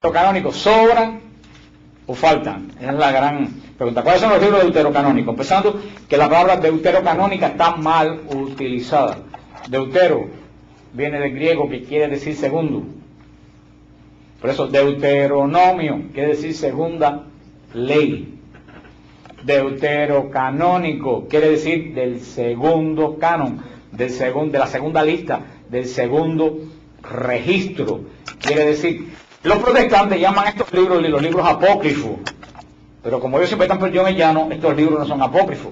deuterocanónicos sobran o faltan? Esa es la gran pregunta. ¿Cuáles son los libros deuterocanónicos? Empezando que la palabra deuterocanónica está mal utilizada. Deutero viene del griego que quiere decir segundo. Por eso Deuteronomio quiere decir segunda ley. Deuterocanónico quiere decir del segundo canon, de la segunda lista, del segundo registro. Quiere decir, los protestantes llaman estos libros los libros apócrifos, pero como ellos siempre están perdidos en el llano, estos libros no son apócrifos,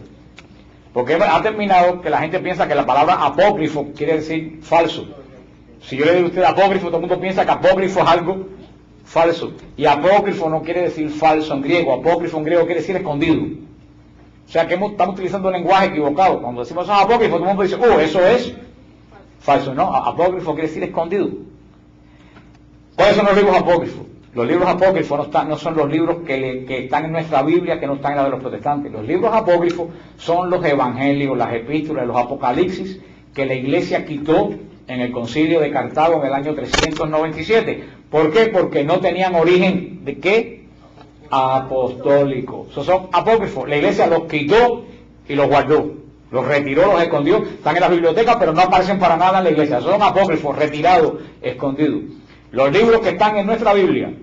porque ha terminado que la gente piensa que la palabra apócrifo quiere decir falso. Si yo le digo a usted apócrifo, todo el mundo piensa que apócrifo es algo falso, y apócrifo no quiere decir falso en griego. Apócrifo en griego quiere decir escondido. O sea que estamos utilizando un lenguaje equivocado. Cuando decimos apócrifo, todo el mundo dice, eso es falso. No, apócrifo quiere decir escondido. ¿Cuáles son los libros apócrifos? Los libros apócrifos no son los libros que están en nuestra Biblia, que no están en la de los protestantes. Los libros apócrifos son los evangelios, las epístolas, los apocalipsis que la iglesia quitó en el concilio de Cartago en el año 397. ¿Por qué? Porque no tenían origen ¿de qué? Apostólico. Esos son apócrifos. La iglesia los quitó y los guardó. Los retiró, los escondió. Están en la biblioteca, pero no aparecen para nada en la iglesia. Son apócrifos, retirados, escondidos. Los libros que están en nuestra Biblia,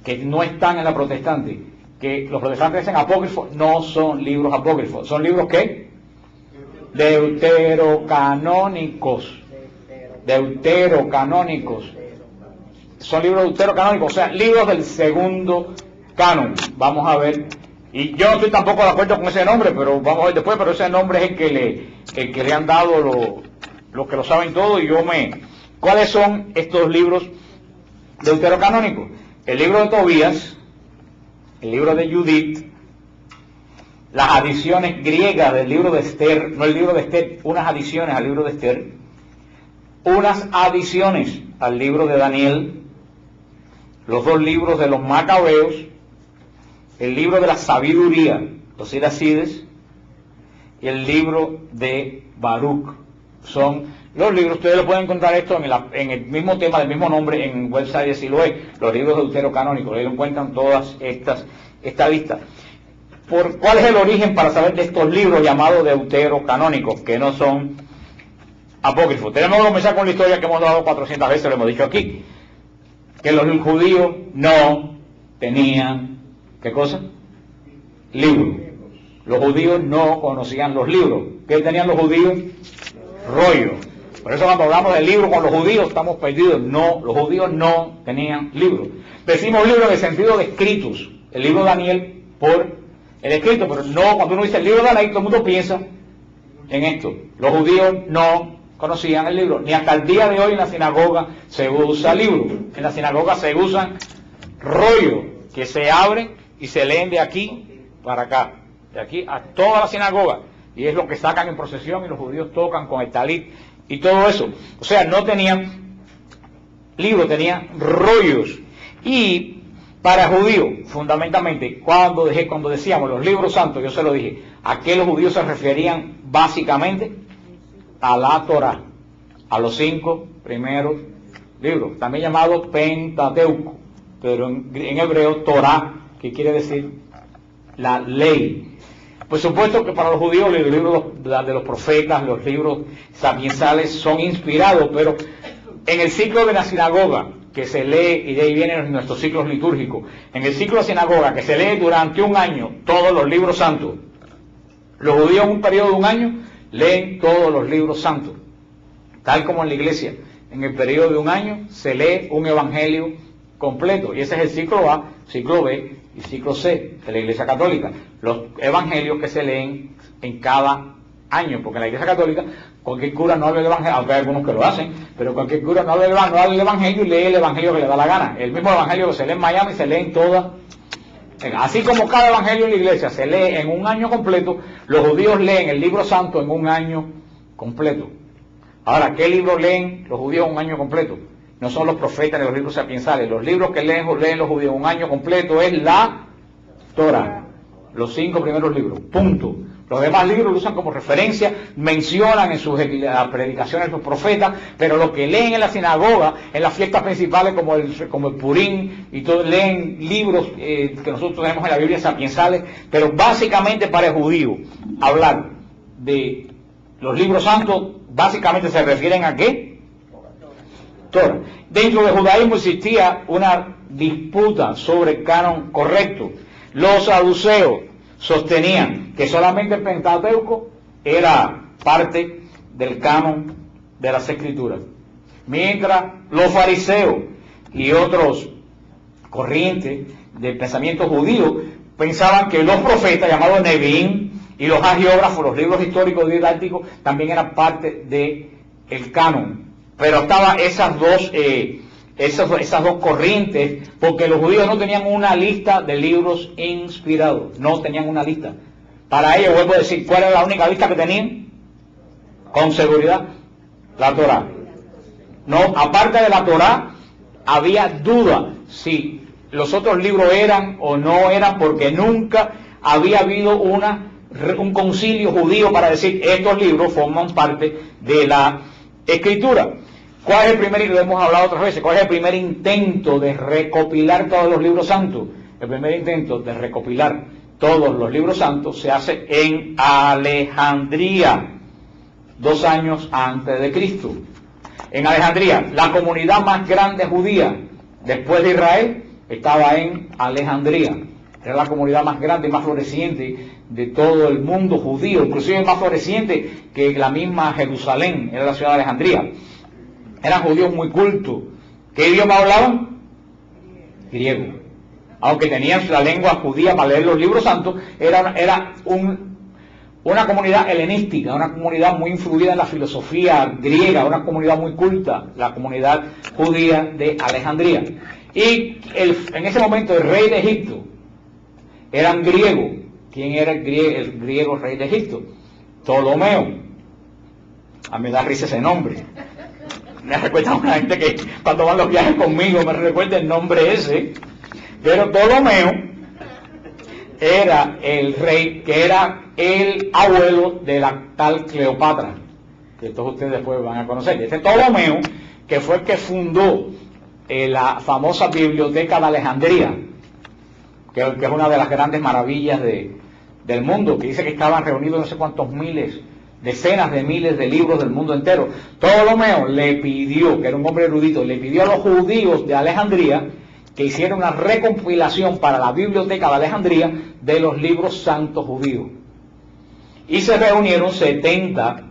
que no están en la protestante, que los protestantes dicen apócrifos, no son libros apócrifos. ¿Son libros qué? Deuterocanónicos. Deuterocanónicos. Son libros deuterocanónicos, o sea, libros del segundo canon. Vamos a ver. Y yo no estoy tampoco de acuerdo con ese nombre, pero vamos a ver después, pero ese nombre es el que le han dado los que lo saben todo, y ¿cuáles son estos libros deuterocanónicos? El libro de Tobías, el libro de Judith, las adiciones griegas del libro de Esther, no el libro de Esther, unas adiciones al libro de Esther, unas adiciones al libro de Daniel, los dos libros de los Macabeos, el libro de la sabiduría, los Iracides, y el libro de Baruch. Son los libros, ustedes lo pueden encontrar esto en el mismo tema, del mismo nombre, en website de Siloé, los libros deuterocanónicos. Ahí lo encuentran todas esta lista. ¿Cuál es el origen para saber de estos libros llamados deuterocanónicos, que no son apócrifos? Tenemos que comenzar con la historia que hemos dado 400 veces, lo hemos dicho aquí, que los judíos no tenían, ¿qué cosa? Libros. Los judíos no conocían los libros. ¿Qué tenían los judíos? Rollo. Por eso cuando hablamos del libro con los judíos estamos perdidos. No, los judíos no tenían libros. Decimos libros en el sentido de escritos. El libro de Daniel por el escrito, pero no, cuando uno dice el libro de Daniel, todo el mundo piensa en esto. Los judíos no conocían el libro, ni hasta el día de hoy en la sinagoga se usa libro. En la sinagoga se usan rollos que se abren y se leen de aquí para acá, de aquí a toda la sinagoga, y es lo que sacan en procesión, y los judíos tocan con el talit y todo eso. O sea, no tenían libros, tenían rollos. Y para judíos, fundamentalmente, cuando decíamos los libros santos, yo se lo dije, ¿a qué los judíos se referían básicamente? A la Torah, a los 5 primeros libros, también llamado Pentateuco, pero en hebreo Torah, que quiere decir la ley. Por supuesto que para los judíos los libros de los profetas, los libros sapiensales son inspirados, pero en el ciclo de la sinagoga, que se lee, y de ahí vienen nuestros ciclos litúrgicos, en el ciclo de la sinagoga, que se lee durante un año todos los libros santos, los judíos en un periodo de un año leen todos los libros santos, tal como en la iglesia, en el periodo de un año se lee un evangelio completo, y ese es el ciclo A, ciclo B y ciclo C de la iglesia católica. Los evangelios que se leen en cada año, porque en la iglesia católica cualquier cura no habla del evangelio, aunque hay algunos que lo hacen, pero cualquier cura no habla del evangelio y lee el evangelio que le da la gana. El mismo evangelio que se lee en Miami se lee en todas. Así como cada evangelio en la iglesia se lee en un año completo, los judíos leen el libro santo en un año completo. Ahora, ¿qué libros leen los judíos en un año completo? No son los profetas ni los libros sapiensales. Los libros que leen los judíos en un año completo es la Torah, los 5 primeros libros, punto. Los demás libros lo usan como referencia, mencionan en sus predicaciones los profetas, pero lo que leen en la sinagoga, en las fiestas principales como el Purim, y todo, leen libros que nosotros tenemos en la Biblia sapiensales, pero básicamente para el judío, hablar de los libros santos, básicamente se refieren a ¿qué? Torah. Dentro del judaísmo existía una disputa sobre el canon correcto. Los saduceos sostenían que solamente el Pentateuco era parte del canon de las Escrituras, mientras los fariseos y otros corrientes del pensamiento judío pensaban que los profetas, llamados Nevi'im, y los hagiógrafos, los libros históricos didácticos, también eran parte del canon. Pero estaban esas dos corrientes, porque los judíos no tenían una lista de libros inspirados, no tenían una lista. Para ellos, vuelvo a decir, ¿cuál era la única lista que tenían? Con seguridad, la Torá. No, aparte de la Torá, había duda si los otros libros eran o no eran, porque nunca había habido un concilio judío para decir estos libros forman parte de la Escritura. ¿Cuál es el primer, y lo hemos hablado otras veces, cuál es el primer intento de recopilar todos los libros santos? El primer intento de recopilar todos los libros santos se hace en Alejandría, 2 años antes de Cristo. En Alejandría, la comunidad más grande judía después de Israel estaba en Alejandría. Era la comunidad más grande y más floreciente de todo el mundo judío, inclusive más floreciente que la misma Jerusalén, era la ciudad de Alejandría. Eran judíos muy cultos. ¿Qué idioma hablaban? Griego. Aunque tenían la lengua judía para leer los libros santos, era una comunidad helenística, una comunidad muy influida en la filosofía griega, una comunidad muy culta, la comunidad judía de Alejandría. Y en ese momento el rey de Egipto eran griegos. ¿Quién era el griego rey de Egipto? Ptolomeo. A mí me da risa ese nombre. Me recuerda a una gente que cuando van los viajes conmigo me recuerda el nombre ese. Pero Ptolomeo era el rey, que era el abuelo de la tal Cleopatra, que todos ustedes después van a conocer. Este Ptolomeo, que fue el que fundó la famosa biblioteca de Alejandría, que es una de las grandes maravillas del mundo, que dice que estaban reunidos no sé cuántos miles, decenas de miles de libros del mundo entero. Ptolomeo le pidió, que era un hombre erudito, le pidió a los judíos de Alejandría que hicieran una recompilación para la biblioteca de Alejandría de los libros santos judíos. Y se reunieron 70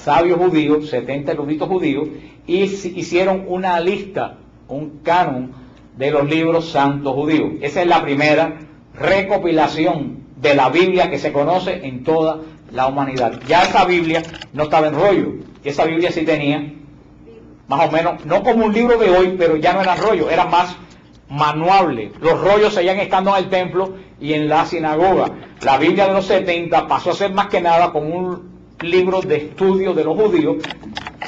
sabios judíos, 70 eruditos judíos, y hicieron una lista, un canon de los libros santos judíos. Esa es la primera recopilación de la Biblia que se conoce en toda la humanidad. Ya esa Biblia no estaba en rollo, esa Biblia sí tenía, más o menos, no como un libro de hoy, pero ya no era rollo, era más manuable. Los rollos seguían estando en el templo y en la sinagoga. La Biblia de los 70 pasó a ser más que nada como un libro de estudio de los judíos,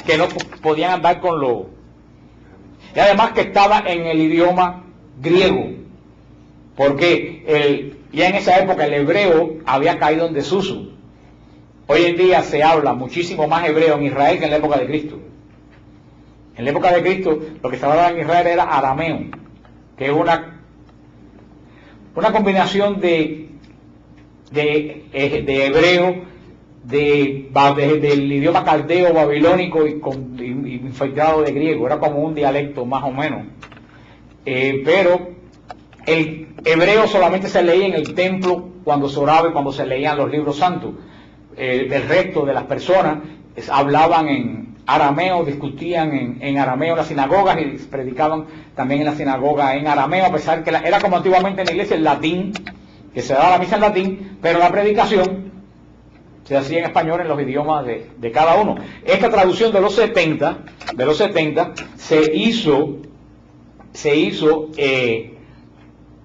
que no podían andar con lo... Y además que estaba en el idioma griego, porque ya en esa época el hebreo había caído en desuso. Hoy en día se habla muchísimo más hebreo en Israel que en la época de Cristo. En la época de Cristo lo que se hablaba en Israel era arameo, que es una combinación de hebreo, del idioma caldeo babilónico y infectado de griego. Era como un dialecto más o menos. Pero el hebreo solamente se leía en el templo cuando se oraba y cuando se leían los libros santos. El resto de las personas hablaban en arameo, discutían en arameo en las sinagogas y predicaban también en la sinagoga en arameo, a pesar que era como antiguamente en la iglesia el latín, que se daba la misa en latín, pero la predicación se hacía en español en los idiomas de cada uno. Esta traducción de los 70 se hizo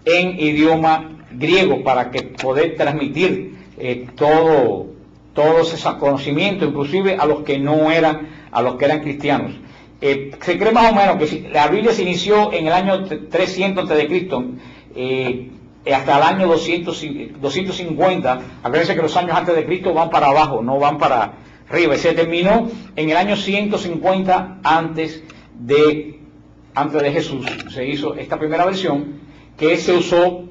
en idioma griego para que poder transmitir todos esos conocimientos, inclusive a los que eran cristianos. Se cree más o menos que la Biblia se inició en el año 300 a.C. hasta el año 250. Acuérdense que los años antes de Cristo van para abajo, no van para arriba. Se terminó en el año 150 antes de Jesús. Se hizo esta primera versión que se usó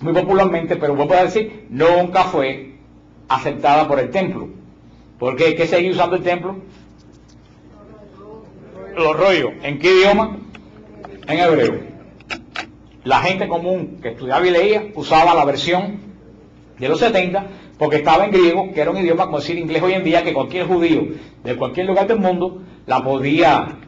muy popularmente, pero vuelvo a decir, nunca fue aceptada por el templo. ¿Por qué? ¿Qué seguía usando el templo? Los rollos. ¿En qué idioma? En hebreo. La gente común que estudiaba y leía usaba la versión de los 70 porque estaba en griego, que era un idioma como decir inglés hoy en día, que cualquier judío de cualquier lugar del mundo la podía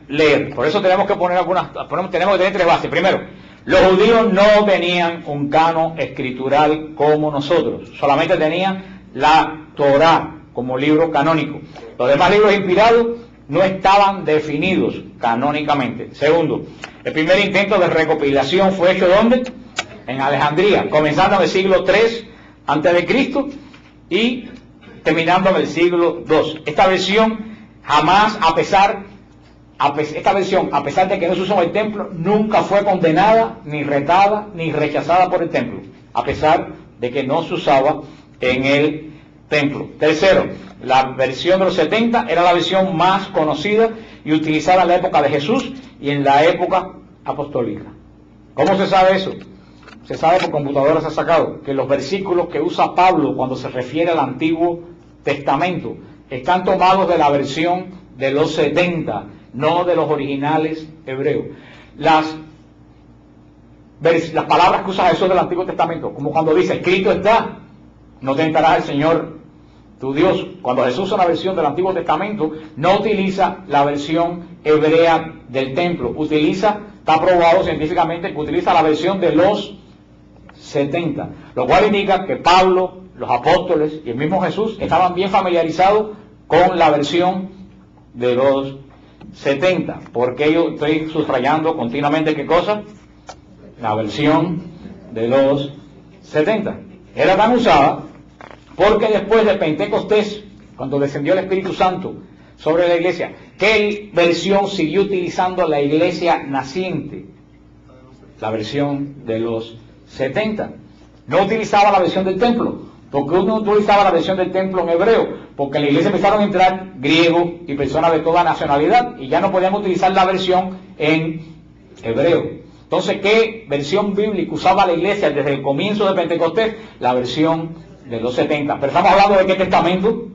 leer. Por eso tenemos que poner tenemos que tener tres bases. Primero, los judíos no tenían un canon escritural como nosotros, solamente tenían la Torá como libro canónico. Los demás libros inspirados no estaban definidos canónicamente. Segundo, el primer intento de recopilación fue hecho ¿dónde? En Alejandría, comenzando en el siglo III a.C. y terminando en el siglo II. Esta versión jamás, a pesar de que no se usó en el templo, nunca fue condenada, ni retada, ni rechazada por el templo, a pesar de que no se usaba en el templo. Tercero, la versión de los 70 era la versión más conocida y utilizada en la época de Jesús y en la época apostólica. ¿Cómo se sabe eso? Se sabe por computadoras, se ha sacado que los versículos que usa Pablo cuando se refiere al Antiguo Testamento están tomados de la versión de los 70, no de los originales hebreos. Las palabras que usa Jesús del Antiguo Testamento, como cuando dice, escrito está, no tentarás al Señor tu Dios. Cuando Jesús usa una versión del Antiguo Testamento, no utiliza la versión hebrea del templo, está probado científicamente que utiliza la versión de los 70, lo cual indica que Pablo, los apóstoles y el mismo Jesús estaban bien familiarizados con la versión de los 70, porque yo estoy subrayando continuamente ¿qué cosa? La versión de los 70. Era tan usada porque después de Pentecostés, cuando descendió el Espíritu Santo sobre la iglesia, ¿qué versión siguió utilizando la iglesia naciente? La versión de los 70. No utilizaba la versión del templo. ¿Por qué uno utilizaba la versión del templo en hebreo? Porque en la iglesia empezaron a entrar griegos y personas de toda nacionalidad y ya no podían utilizar la versión en hebreo. Entonces, ¿qué versión bíblica usaba la iglesia desde el comienzo de Pentecostés? La versión de los 70. Pero estamos hablando de ¿qué testamento?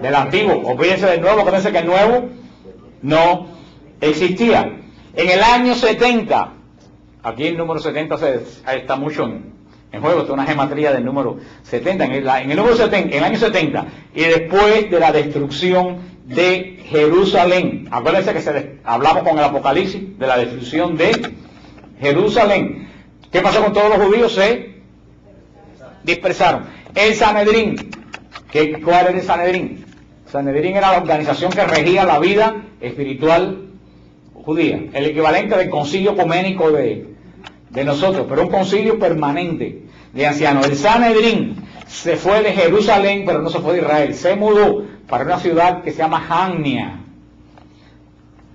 Del antiguo. Olvídense del nuevo, acuérdense que el nuevo no existía. En el año 70, aquí el número 70 está mucho en juego, está una gematría del número 70, en el año 70, y después de la destrucción de Jerusalén. Acuérdense que hablamos con el Apocalipsis de la destrucción de Jerusalén. ¿Qué pasó con todos los judíos? Se dispersaron. El Sanedrín, ¿cuál era el Sanedrín? El Sanedrín era la organización que regía la vida espiritual judía, el equivalente del concilio ecuménico de nosotros, pero un concilio permanente de ancianos. El Sanedrín se fue de Jerusalén, pero no se fue de Israel, se mudó para una ciudad que se llama Jamnia,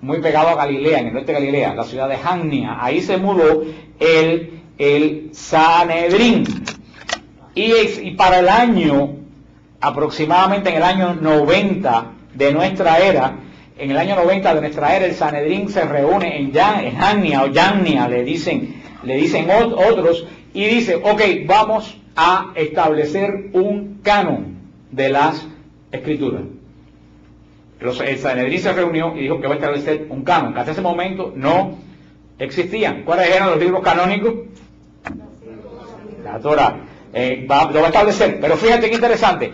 muy pegado a Galilea, en el norte de Galilea, la ciudad de Jamnia. Ahí se mudó el Sanedrín. Y para el año, aproximadamente en el año 90 de nuestra era, el Sanedrín se reúne en Jamnia, o Jamnia, le dicen otros, y dice, ok, vamos a establecer un canon de las Escrituras. El Sanedrín se reunió y dijo que va a establecer un canon, que hasta ese momento no existían. ¿Cuáles eran los libros canónicos? La Torá. Lo va a establecer, pero fíjate qué interesante.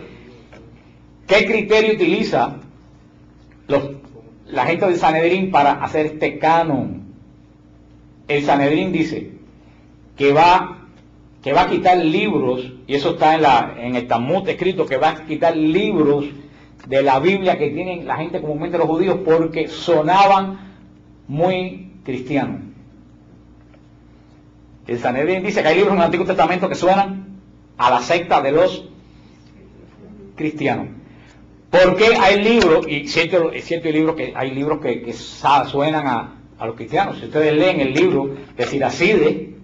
¿Qué criterio utiliza la gente del Sanedrín para hacer este canon? El Sanedrín dice que va a quitar libros, y eso está en el Talmud escrito, que va a quitar libros de la Biblia que tienen la gente comúnmente los judíos porque sonaban muy cristianos. El Sanedrín dice que hay libros en el Antiguo Testamento que suenan a la secta de los cristianos. Porque hay libros, y cierto libros que hay libros que suenan a los cristianos. Si ustedes leen el libro de Siracide,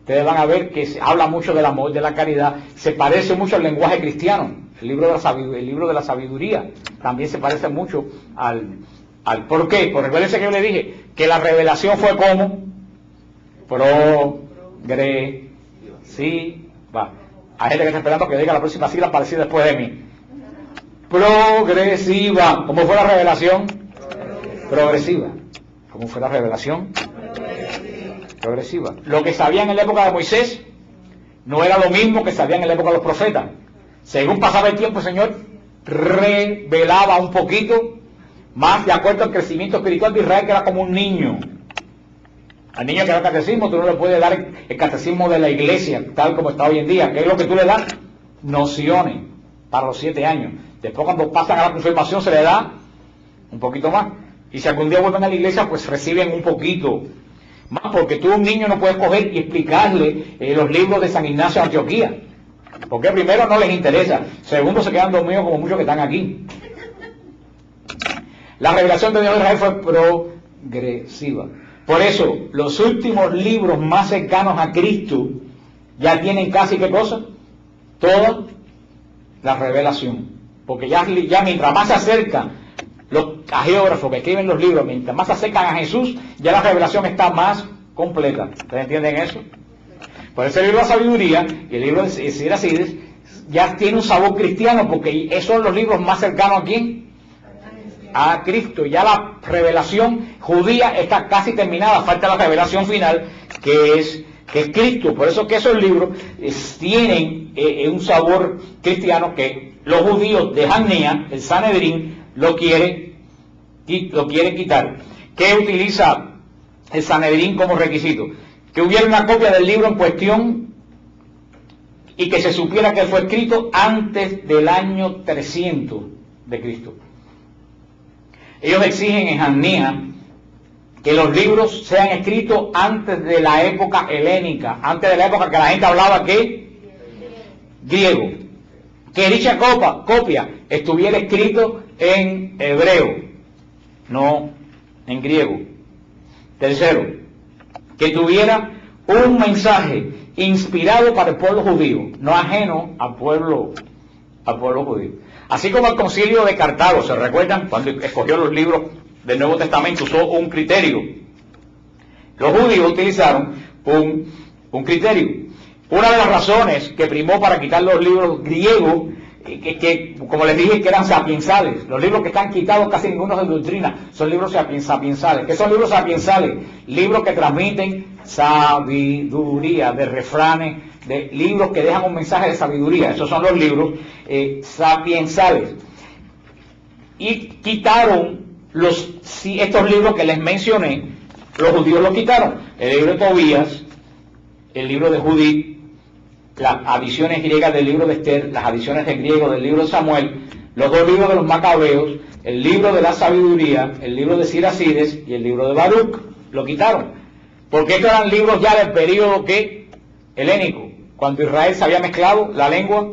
ustedes van a ver que se habla mucho del amor, de la caridad, se parece mucho al lenguaje cristiano, el libro de la sabiduría, también se parece mucho al ¿por qué? Pues recuérdense que yo le dije que la revelación fue como progresiva. Hay gente que está esperando que diga la próxima sigla para decir después de mí. Progresiva. ¿Cómo fue la revelación? Progresiva. ¿Cómo fue la revelación? Progresiva. Lo que sabían en la época de Moisés no era lo mismo que sabían en la época de los profetas. Según pasaba el tiempo, el Señor revelaba un poquito más de acuerdo al crecimiento espiritual de Israel, que era como un niño. Al niño que da catecismo, tú no le puedes dar el catecismo de la iglesia, tal como está hoy en día. ¿Qué es lo que tú le das? Nociones para los 7 años. Después, cuando pasan a la confirmación, se le da un poquito más. Y si algún día vuelven a la iglesia, pues reciben un poquito más, porque tú, un niño, no puedes coger y explicarle los libros de San Ignacio de Antioquía. Porque primero no les interesa, segundo se quedan dormidos como muchos que están aquí. La revelación de Dios de Israel fue progresiva. Por eso, los últimos libros más cercanos a Cristo ya tienen casi, ¿qué cosa? Toda la revelación. Porque ya mientras más se acercan los geógrafos que escriben los libros, mientras más se acercan a Jesús, ya la revelación está más completa. ¿Ustedes entienden eso? Por eso el libro de la sabiduría y el libro de Siracides ya tiene un sabor cristiano, porque esos son los libros más cercanos a ¿quién? A Cristo. Ya la revelación judía está casi terminada, falta la revelación final, que es Cristo. Por eso que esos libros tienen un sabor cristiano, que los judíos de Hanea, el Sanedrín, lo quiere quitar. ¿Qué utiliza el Sanedrín como requisito? Que hubiera una copia del libro en cuestión y que se supiera que fue escrito antes del año 300 de Cristo. Ellos exigen en Hanea que los libros sean escritos antes de la época helénica, antes de la época que la gente hablaba ¿qué? Griego. Que dicha copia estuviera escrito en hebreo, no en griego. Tercero, que tuviera un mensaje inspirado para el pueblo judío, no ajeno al pueblo judío. Así como el concilio de Cartago, ¿se recuerdan? Cuando escogió los libros del Nuevo Testamento, usó un criterio. Los judíos utilizaron un criterio. Una de las razones que primó para quitar los libros griegos, que como les dije, que eran sapiensales. Los libros que están quitados, casi ninguno de doctrina, son libros sapiensales. ¿Qué son libros sapiensales? Libros que transmiten sabiduría, de refranes, de libros que dejan un mensaje de sabiduría. Esos son los libros sapiensales. Y quitaron estos libros que les mencioné, los judíos los quitaron. El libro de Tobías, el libro de Judith, las adiciones griegas del libro de Esther, las adiciones de griego del libro de Samuel, los 2 libros de los Macabeos, el libro de la sabiduría, el libro de Siracides y el libro de Baruch, lo quitaron. Porque estos eran libros ya del periodo helénico, cuando Israel se había mezclado la lengua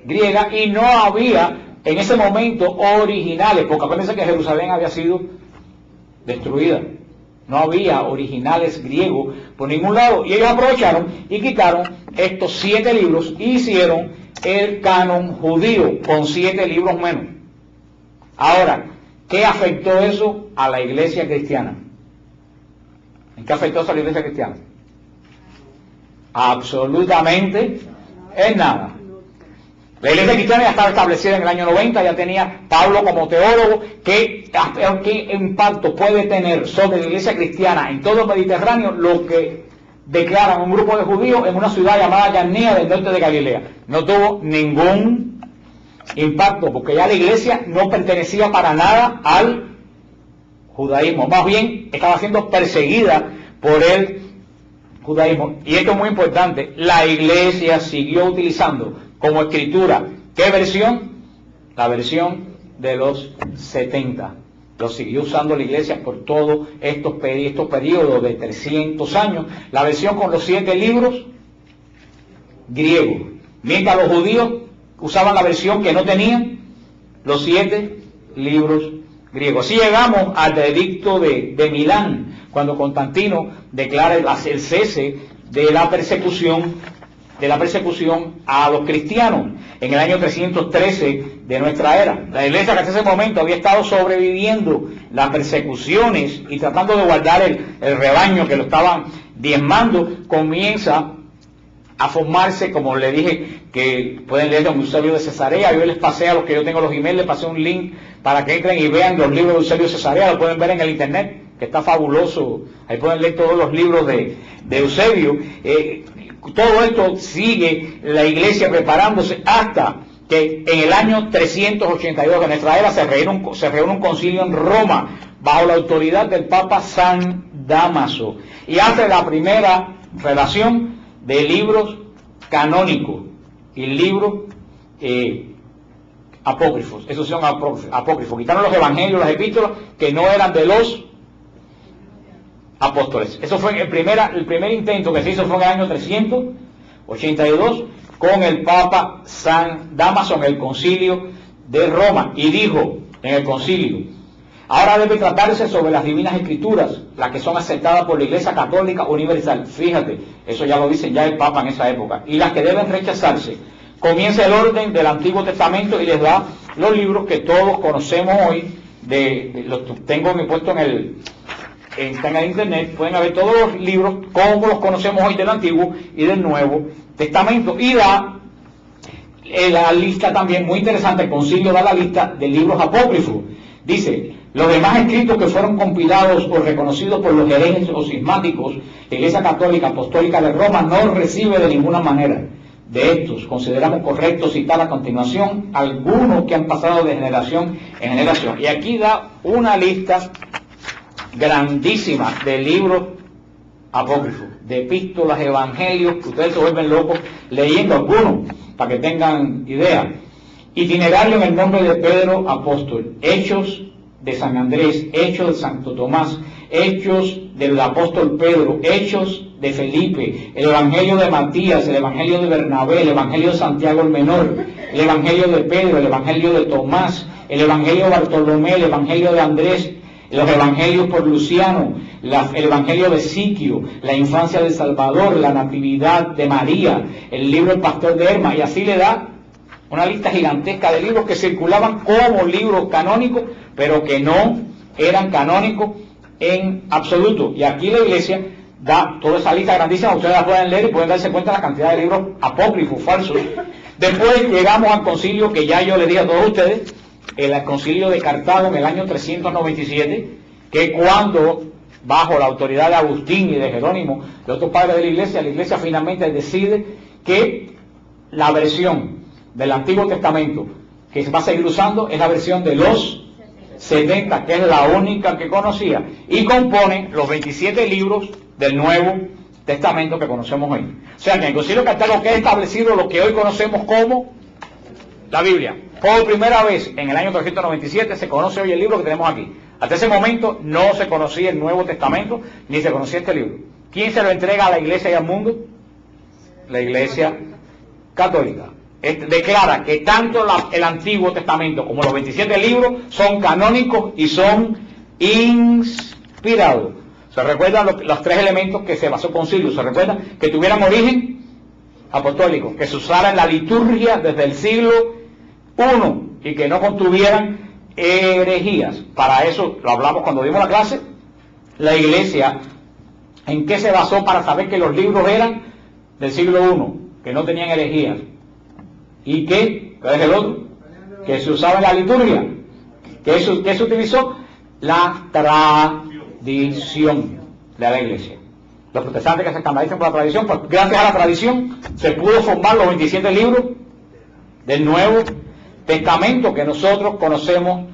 griega y no había en ese momento originales, porque acuérdense que Jerusalén había sido destruida. No había originales griegos por ningún lado. Y ellos aprovecharon y quitaron estos 7 libros y hicieron el canon judío con 7 libros menos. Ahora, ¿qué afectó eso a la iglesia cristiana? ¿En qué afectó eso a la iglesia cristiana? Absolutamente en nada. La iglesia cristiana ya estaba establecida en el año 90, ya tenía Pablo como teólogo. ¿Qué impacto puede tener sobre la iglesia cristiana en todo el Mediterráneo lo que declaran un grupo de judíos en una ciudad llamada Yarnía del norte de Galilea? No tuvo ningún impacto, porque ya la iglesia no pertenecía para nada al judaísmo, más bien estaba siendo perseguida por el judaísmo. Y esto es muy importante, la iglesia siguió utilizando como escritura, ¿qué versión? La versión de los 70. Lo siguió usando la iglesia por todos estos periodos de 300 años, la versión con los 7 libros griegos, mientras los judíos usaban la versión que no tenían los 7 libros griegos. Así llegamos al edicto de Milán, cuando Constantino declara el cese de la persecución a los cristianos en el año 313 de nuestra era. La iglesia que hasta ese momento había estado sobreviviendo las persecuciones y tratando de guardar el rebaño que lo estaban diezmando, comienza a formarse, como le dije, que pueden leer don Eusebio de Cesarea. Yo les pasé a los que yo tengo los emails, les pasé un link para que entren y vean los libros de Eusebio de Cesarea, lo pueden ver en el internet, que está fabuloso, ahí pueden leer todos los libros de Eusebio. Todo esto sigue la iglesia preparándose hasta que en el año 382 de nuestra era se reúne un concilio en Roma bajo la autoridad del Papa San Dámaso y hace la primera relación de libros canónicos y libros apócrifos. Esos son apócrifos. Quitaron los evangelios, las epístolas que no eran de los apóstoles. Eso fue el primer intento que se hizo fue en el año 382 con el Papa San Dámaso en el concilio de Roma, y dijo en el concilio: ahora debe tratarse sobre las divinas escrituras, las que son aceptadas por la Iglesia Católica Universal. Fíjate, eso ya lo dicen ya el Papa en esa época. Y las que deben rechazarse. Comienza el orden del Antiguo Testamento y les da los libros que todos conocemos hoy. Los tengo puesto está en el internet, pueden ver todos los libros como los conocemos hoy del Antiguo y del Nuevo Testamento. Y da la lista también, muy interesante, el concilio da la lista de libros apócrifos. Dice: los demás escritos que fueron compilados o reconocidos por los herejes o cismáticos, la Iglesia Católica Apostólica de Roma no recibe de ninguna manera. De estos consideramos correcto citar a continuación algunos que han pasado de generación en generación. Y aquí da una lista grandísima de libros apócrifos, de epístolas, evangelios, que ustedes se vuelven locos leyendo algunos, para que tengan idea. Itinerario en el nombre de Pedro Apóstol, Hechos de San Andrés, Hechos de Santo Tomás, Hechos del Apóstol Pedro, Hechos de Felipe, el Evangelio de Matías, el Evangelio de Bernabé, el Evangelio de Santiago el Menor, el Evangelio de Pedro, el Evangelio de Tomás, el Evangelio de Bartolomé, el Evangelio de Andrés, los Evangelios por Luciano, el Evangelio de Siquio, la infancia del Salvador, la Natividad de María, el libro del Pastor de Hermas, y así le da una lista gigantesca de libros que circulaban como libros canónicos, pero que no eran canónicos en absoluto. Y aquí la iglesia da toda esa lista grandísima, ustedes la pueden leer y pueden darse cuenta de la cantidad de libros apócrifos, falsos. Después llegamos al concilio que ya yo le dije a todos ustedes, el concilio de Cartago en el año 397, que cuando, bajo la autoridad de Agustín y de Jerónimo, de otros padres de la iglesia finalmente decide que la versión del Antiguo Testamento que se va a seguir usando es la versión de los 70, que es la única que conocía, y compone los 27 libros del Nuevo Testamento que conocemos hoy. O sea que en el concilio de Cartago queda establecido lo que hoy conocemos como la Biblia. Por primera vez en el año 397 se conoce hoy el libro que tenemos aquí. Hasta ese momento no se conocía el Nuevo Testamento, ni se conocía este libro. ¿Quién se lo entrega a la iglesia y al mundo? La Iglesia Católica. Declara que tanto el Antiguo Testamento como los 27 libros son canónicos y son inspirados. ¿Se recuerdan los tres elementos que se basó el concilio? ¿Se recuerdan? Que tuvieran origen apostólico, que se usara en la liturgia desde el siglo I y que no contuvieran herejías. Para eso lo hablamos cuando dimos la clase. La iglesia, ¿en qué se basó para saber que los libros eran del siglo I, que no tenían herejías? ¿Y qué? ¿Cuál es el otro? Que se usaba en la liturgia. ¿Qué se utilizó? La tradición de la iglesia. Los protestantes que se escandalizan por la tradición, pues gracias a la tradición se pudo formar los 27 libros del Nuevo Testamento que nosotros conocemos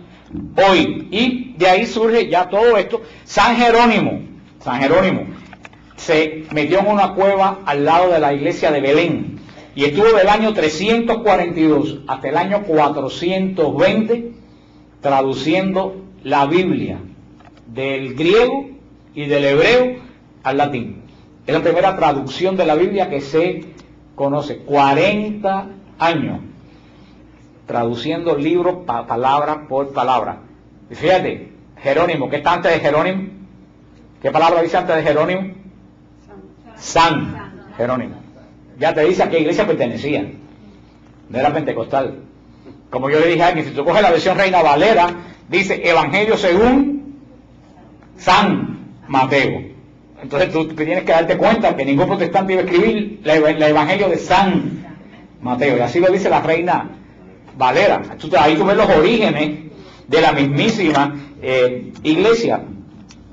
hoy. Y de ahí surge ya todo esto. San Jerónimo se metió en una cueva al lado de la iglesia de Belén y estuvo del año 342 hasta el año 420 traduciendo la Biblia del griego y del hebreo al latín. Es la primera traducción de la Biblia que se conoce. 40 años traduciendo libros palabra por palabra. Y fíjate, Jerónimo, ¿qué está antes de Jerónimo? ¿Qué palabra dice antes de Jerónimo? San Jerónimo. Ya te dice a qué iglesia pertenecía. No era pentecostal. Como yo le dije a alguien, si tú coges la versión Reina Valera, dice Evangelio según San Mateo. Entonces tú tienes que darte cuenta que ningún protestante iba a escribir el Evangelio de San Mateo. Y así lo dice la Reina Valera. Ahí tú ves los orígenes de la mismísima iglesia.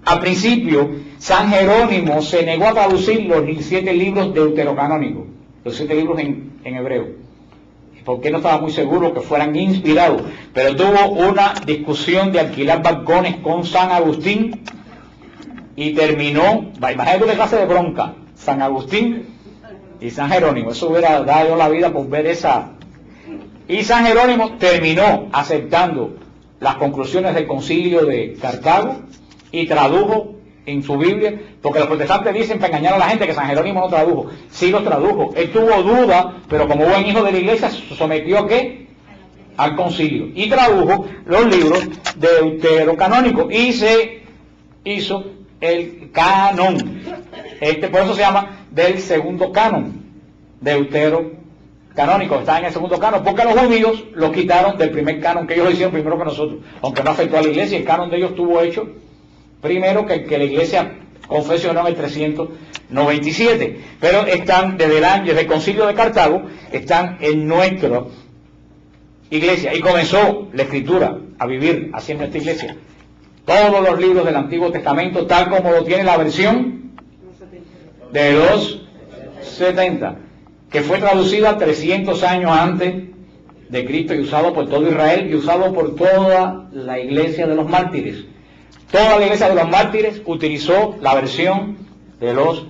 Al principio, San Jerónimo se negó a traducir los 7 libros deuterocanónicos, los 7 libros en hebreo, porque no estaba muy seguro que fueran inspirados. Pero tuvo una discusión de alquilar balcones con San Agustín y terminó, imagínate qué clase de bronca, San Agustín y San Jerónimo. Eso hubiera dado la vida por ver esa. Y San Jerónimo terminó aceptando las conclusiones del concilio de Cartago y tradujo en su Biblia, porque los protestantes dicen para engañar a la gente que San Jerónimo no tradujo. Sí los tradujo. Él tuvo duda, pero como buen hijo de la iglesia se sometió ¿a qué? Al concilio. Y tradujo los libros deuterocanónicos y se hizo el canon. Por eso se llama del segundo canon, deuterocanónico. Está en el segundo canon, porque los judíos lo quitaron del primer canon, que ellos lo hicieron primero que nosotros, aunque no afectó a la iglesia. El canon de ellos estuvo hecho primero que la iglesia confesionó en el 397, pero están desde el concilio de Cartago, están en nuestra iglesia, y comenzó la escritura a vivir así en nuestra iglesia. Todos los libros del Antiguo Testamento, tal como lo tiene la versión de los 70, que fue traducida 300 años antes de Cristo y usado por todo Israel y usado por toda la iglesia de los mártires. Toda la iglesia de los mártires utilizó la versión de los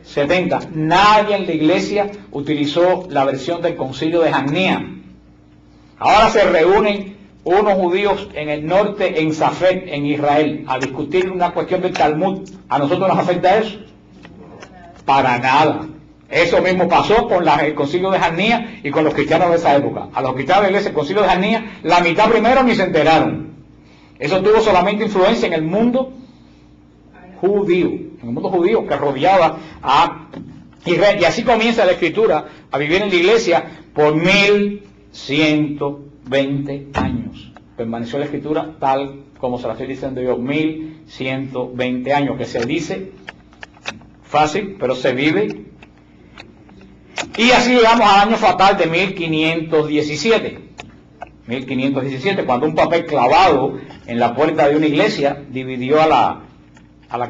70. Nadie en la iglesia utilizó la versión del concilio de Jamnia. Ahora se reúnen unos judíos en el norte, en Safed, en Israel, a discutir una cuestión del Talmud. ¿A nosotros nos afecta eso? Para nada. Eso mismo pasó con el concilio de Jamnia y con los cristianos de esa época. A los cristianos de la iglesia, el concilio de Jamnia, la mitad primero ni se enteraron. Eso tuvo solamente influencia en el mundo judío, que rodeaba a Israel. Y así comienza la escritura a vivir en la iglesia por 1120 años. Permaneció la escritura tal como se la estoy diciendo yo, 1120 años, que se dice fácil, pero se vive. Y así llegamos al año fatal de 1517. 1517, cuando un papel clavado en la puerta de una iglesia dividió a la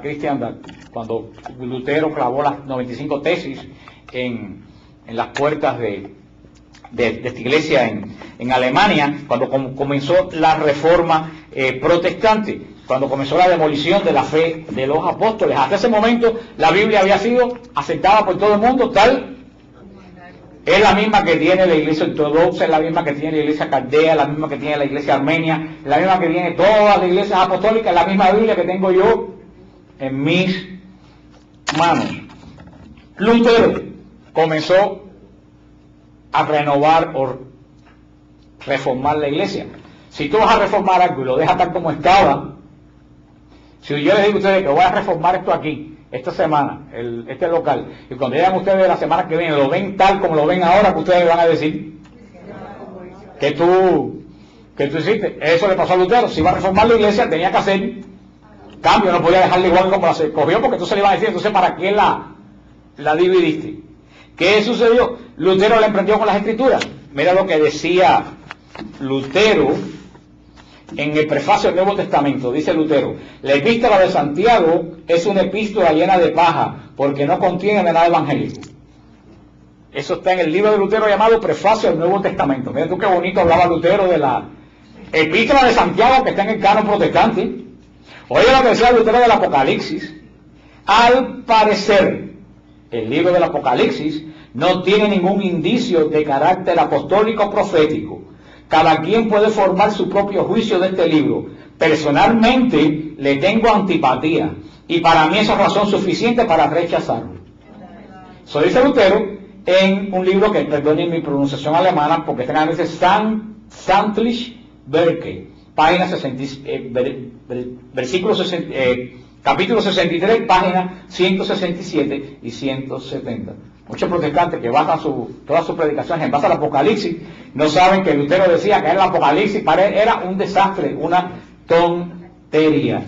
cristiandad. Cuando Lutero clavó las 95 tesis en las puertas de esta iglesia en Alemania, cuando comenzó la reforma protestante, cuando comenzó la demolición de la fe de los apóstoles. Hasta ese momento la Biblia había sido aceptada por todo el mundo, es la misma que tiene la iglesia ortodoxa, es la misma que tiene la iglesia caldea, es la misma que tiene la iglesia armenia, es la misma que tiene todas las iglesias apostólicas, es la misma Biblia que tengo yo en mis manos. Lutero comenzó a renovar o reformar la iglesia. Si tú vas a reformar algo y lo dejas tal como estaba, si yo les digo a ustedes que voy a reformar esto aquí, esta semana, este local, y cuando llegan ustedes la semana que viene, lo ven tal como lo ven ahora, que ustedes van a decir que tú hiciste. Eso le pasó a Lutero. Si iba a reformar la iglesia, tenía que hacer cambio, no podía dejarla igual como la se cogió, porque entonces le iban a decir, entonces ¿para qué la dividiste? ¿Qué sucedió? Lutero le emprendió con las escrituras. Mira lo que decía Lutero en el prefacio del Nuevo Testamento. Dice Lutero: la epístola de Santiago es una epístola llena de paja, porque no contiene nada evangélico. Eso está en el libro de Lutero llamado Prefacio del Nuevo Testamento. Mira tú qué bonito hablaba Lutero de la epístola de Santiago, que está en el canon protestante. Oye lo que decía Lutero del Apocalipsis. Al parecer, el libro del Apocalipsis no tiene ningún indicio de carácter apostólico profético. Cada quien puede formar su propio juicio de este libro. Personalmente le tengo antipatía, y para mí esa es razón suficiente para rechazarlo. Eso dice Lutero en un libro que, perdonen mi pronunciación alemana, porque está en inglés, Santlich Werke, página 60, versículo Capítulo 63, páginas 167 y 170. Muchos protestantes que basan todas sus predicaciones en base al Apocalipsis, no saben que Lutero decía que el Apocalipsis para él era un desastre, una tontería.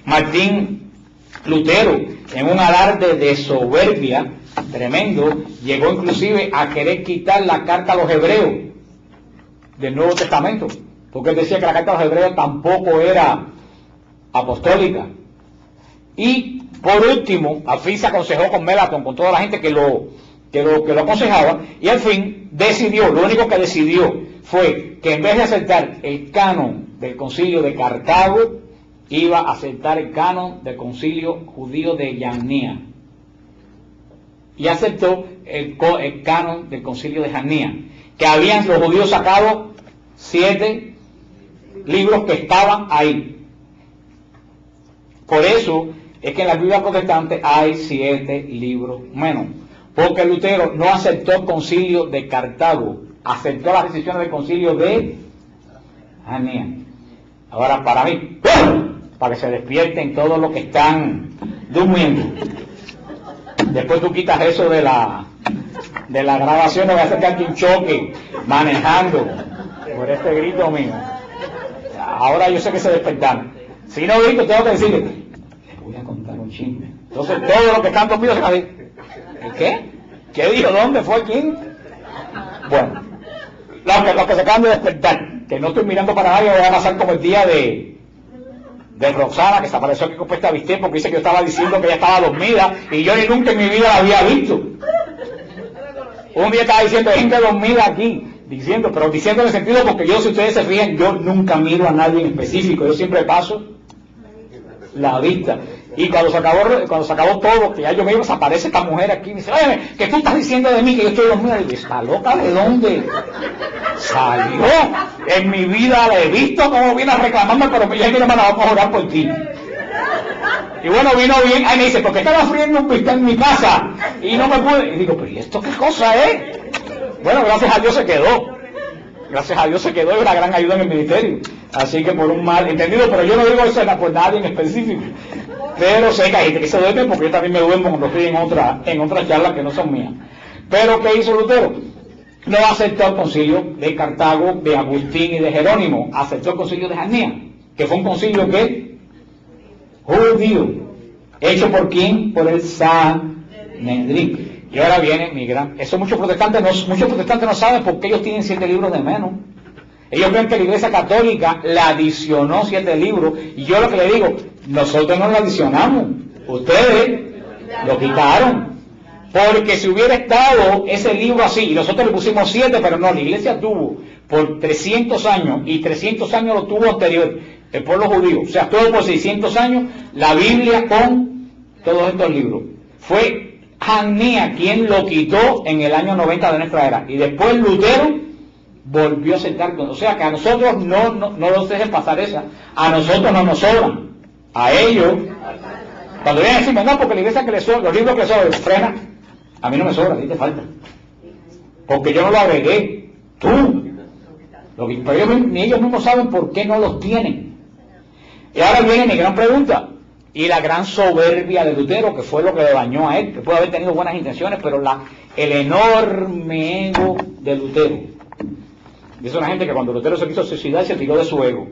Martín Lutero, en un alarde de soberbia tremendo, llegó inclusive a querer quitar la carta a los hebreos del Nuevo Testamento, porque él decía que la carta a los hebreos tampoco era apostólica. Y por último, al fin se aconsejó con Melancton, con toda la gente que lo aconsejaba, y al fin decidió, lo único que decidió fue que en vez de aceptar el canon del concilio de Cartago, iba a aceptar el canon del concilio judío de Yannía. Y aceptó el canon del concilio de Yannía, que habían los judíos sacado 7 libros que estaban ahí. Por eso es que en la Biblia protestante hay 7 libros menos, porque Lutero no aceptó el concilio de Cartago, aceptó las decisiones del concilio de Yannía. Ahora, para mí, para que se despierten todos los que están durmiendo. Después tú quitas eso de la grabación, no voy a hacer que alguien choque manejando por este grito mío. Ahora yo sé que se despertaron. Si no grito, tengo que decirle, les voy a contar un chisme. Entonces todos los que están dormidos se van a decir, ¿el qué? ¿Qué dijo? ¿Dónde fue? ¿Quién? Bueno, los que se acaban de despertar, que no estoy mirando para nadie, voy a pasar como el día de Roxana, que se apareció aquí con puesta vistez porque dice que yo estaba diciendo que ella estaba dormida y yo ni nunca en mi vida la había visto. Un día estaba diciendo gente dormida aquí, diciendo en el sentido porque yo, si ustedes se fijan, yo nunca miro a nadie en específico, yo siempre paso la vista. Y cuando se acabó todo, que ya yo veo, se aparece esta mujer aquí y me dice, oye, ¿qué tú estás diciendo de mí que yo estoy dormida? Y digo, ¿está loca? ¿De dónde salió? En mi vida la he visto como viene reclamando, pero ya viene, hermano, vamos a orar por ti. Y bueno, vino bien, ahí me dice, ¿por qué estaba friendo un bistec en mi casa? Y no me pude. Y digo, pero ¿y esto qué cosa es? Bueno, gracias a Dios se quedó. Gracias a Dios se quedó, y una gran ayuda en el ministerio. Así que por un mal entendido, pero yo no digo eso por nadie en específico. Pero sé que hay gente que se duerme, porque yo también me duermo cuando estoy en otras charlas que no son mías. Pero ¿qué hizo Lutero? No aceptó el concilio de Cartago, de Agustín y de Jerónimo. Aceptó el concilio de Yannía, que fue un concilio que judío. ¿Hecho por quién? Por el Sanedrín. Y ahora viene mi gran... Eso muchos protestantes no saben por qué ellos tienen 7 libros de menos. Ellos creen que la Iglesia Católica la adicionó 7 libros. Y yo lo que le digo, nosotros no lo adicionamos. Ustedes lo quitaron. Porque si hubiera estado ese libro así, y nosotros le pusimos 7, pero no, la Iglesia tuvo por 300 años, y 300 años lo tuvo anterior, el pueblo judío. O sea, todo por 600 años, la Biblia con todos estos libros. Fue Yannía quien lo quitó en el año 90 de nuestra era. Y después Lutero volvió a aceptar. O sea que a nosotros no los dejen pasar esa. A nosotros no nos sobran. A ellos, cuando vienen a decirme, no, porque la iglesia que les sobra, los libros que les sobran, frena. A mí no me sobra, a ti te falta. Porque yo no lo agregué. Tú. Pero ni ellos mismos saben por qué no los tienen. Y ahora viene mi gran pregunta. Y la gran soberbia de Lutero, que fue lo que le dañó a él, que puede haber tenido buenas intenciones, pero el enorme ego de Lutero. Dice una gente que cuando Lutero se quiso suicidar, se tiró de su ego.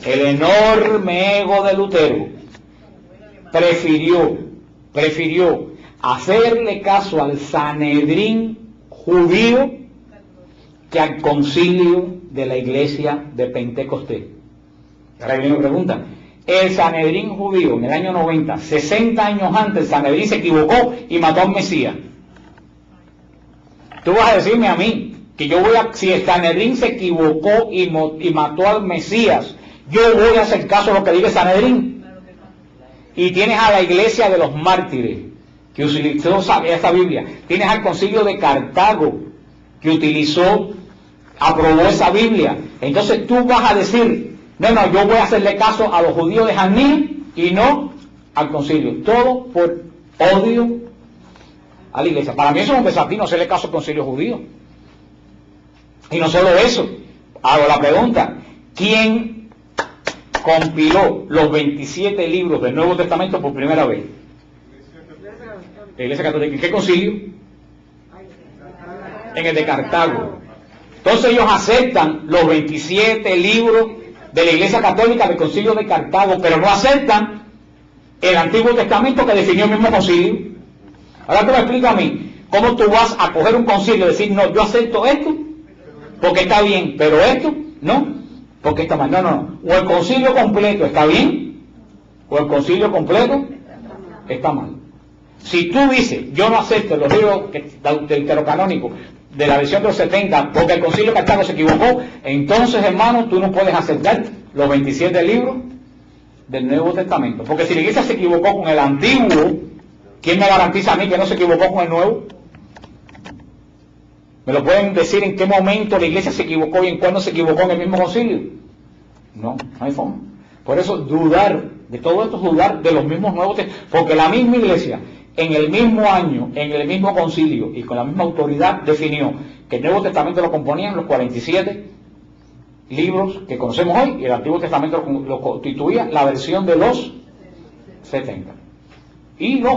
El enorme ego de Lutero prefirió hacerle caso al Sanedrín judío que al concilio de la iglesia de Pentecostés. Ahora viene una pregunta. El Sanedrín judío en el año 90, 60 años antes, el Sanedrín se equivocó y mató al Mesías. Tú vas a decirme a mí que si el Sanedrín se equivocó y mató al Mesías, yo voy a hacer caso a lo que diga el Sanedrín. Y tienes a la iglesia de los mártires que utilizó esta Biblia. Tienes al concilio de Cartago que aprobó esa Biblia. Entonces tú vas a decir, no, yo voy a hacerle caso a los judíos de Yannía y no al concilio. Todo por odio a la iglesia. Para mí eso es un desafío, no hacerle caso al concilio judío. Y no solo eso, hago la pregunta, ¿quién compiló los 27 libros del Nuevo Testamento por primera vez? La Iglesia Católica. ¿En qué concilio? En el de Cartago. Entonces ellos aceptan los 27 libros de la Iglesia Católica del concilio de Cartago, pero no aceptan el Antiguo Testamento que definió el mismo concilio. Ahora tú me explicas a mí, ¿cómo tú vas a coger un concilio y decir, no, yo acepto esto porque está bien, pero esto no, porque está mal? No. O el concilio completo está bien, o el concilio completo está mal. Si tú dices, yo no acepto los libros deuterocanónicos de la versión de los 70 porque el concilio de Cartago se equivocó, entonces, hermano, tú no puedes aceptar los 27 libros del Nuevo Testamento. Porque si la Iglesia se equivocó con el Antiguo, ¿quién me garantiza a mí que no se equivocó con el Nuevo? ¿Me lo pueden decir en qué momento la Iglesia se equivocó y en cuándo se equivocó en el mismo concilio? No hay forma. Por eso dudar de todo esto es dudar de los mismos Nuevos Testamentos, porque la misma Iglesia en el mismo año, en el mismo concilio y con la misma autoridad definió que el Nuevo Testamento lo componían los 47 libros que conocemos hoy y el Antiguo Testamento lo constituía la versión de los 70. Y los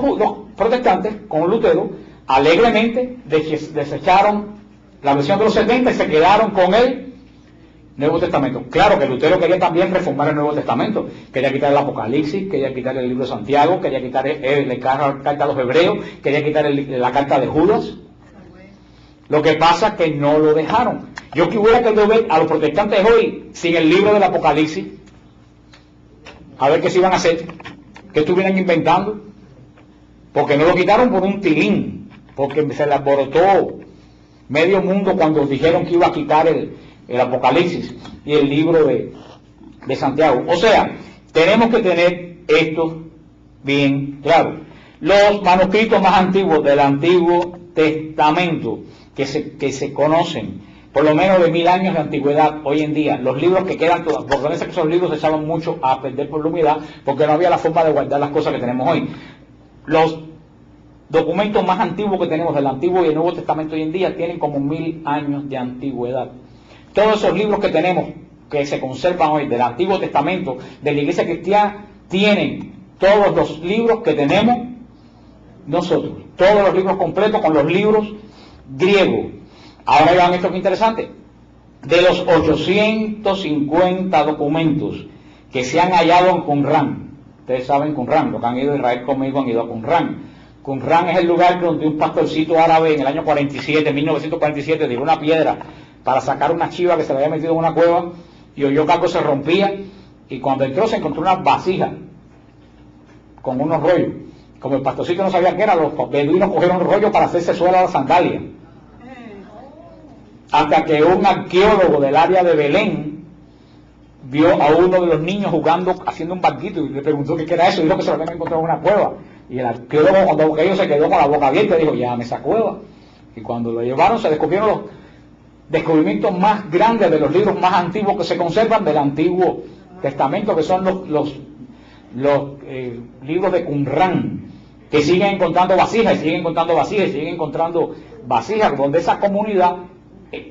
protestantes, con Lutero, alegremente desecharon la versión de los 70 y se quedaron con el Nuevo Testamento. Claro que Lutero quería también reformar el Nuevo Testamento, quería quitar el Apocalipsis, quería quitar el libro de Santiago, quería quitar la carta a los Hebreos, quería quitar la carta de Judas. Lo que pasa es que no lo dejaron. Yo que hubiera querido ver a los protestantes hoy sin el libro del Apocalipsis, a ver qué se iban a hacer, qué estuvieran inventando, porque no lo quitaron por un tilín, porque se le alborotó medio mundo cuando dijeron que iba a quitar el Apocalipsis y el libro de Santiago. O sea, tenemos que tener esto bien claro. Los manuscritos más antiguos del Antiguo Testamento que se conocen, por lo menos de 1000 años de antigüedad hoy en día, los libros que quedan, porque parece que esos libros se echaban mucho a perder por la humedad, porque no había la forma de guardar las cosas que tenemos hoy. Los documentos más antiguos que tenemos del Antiguo y el Nuevo Testamento hoy en día tienen como 1000 años de antigüedad. Todos esos libros que tenemos, que se conservan hoy del Antiguo Testamento, de la Iglesia Cristiana, tienen todos los libros que tenemos nosotros, todos los libros completos con los libros griegos. Ahora vean esto que es interesante. De los 850 documentos que se han hallado en Qumran, ustedes saben Qumran, los que han ido a Israel conmigo han ido a Qumran. Qumran es el lugar donde un pastorcito árabe en el año 1947, tiró una piedra para sacar una chiva que se le había metido en una cueva y oyó que algo se rompía, y cuando entró se encontró una vasija con unos rollos. Como el pastorcito no sabía qué era, los beduinos cogieron rollos para hacerse suela a la sandalia. Hasta que un arqueólogo del área de Belén vio a uno de los niños jugando, haciendo un barquito, y le preguntó qué era eso, y dijo que se lo habían encontrado en una cueva. Y el arqueólogo, cuando aquello, se quedó con la boca abierta y dijo, llévame esa cueva. Y cuando lo llevaron se descubrieron los descubrimientos más grandes de los libros más antiguos que se conservan del Antiguo Testamento, que son los libros de Qumran, que siguen encontrando vasijas, y siguen encontrando vasijas, y siguen encontrando vasijas, donde esa comunidad,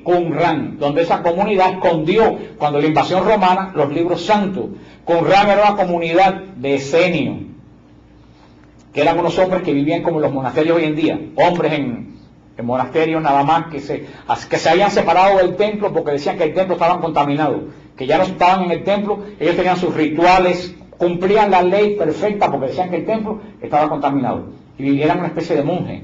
Qumran, donde esa comunidad escondió, cuando la invasión romana, los libros santos. Qumran era una comunidad de esenios, que eran unos hombres que vivían como en los monasterios hoy en día, hombres en monasterios nada más, que se habían separado del templo porque decían que el templo estaba contaminado, que ya no estaban en el templo, ellos tenían sus rituales, cumplían la ley perfecta porque decían que el templo estaba contaminado, y eran una especie de monjes,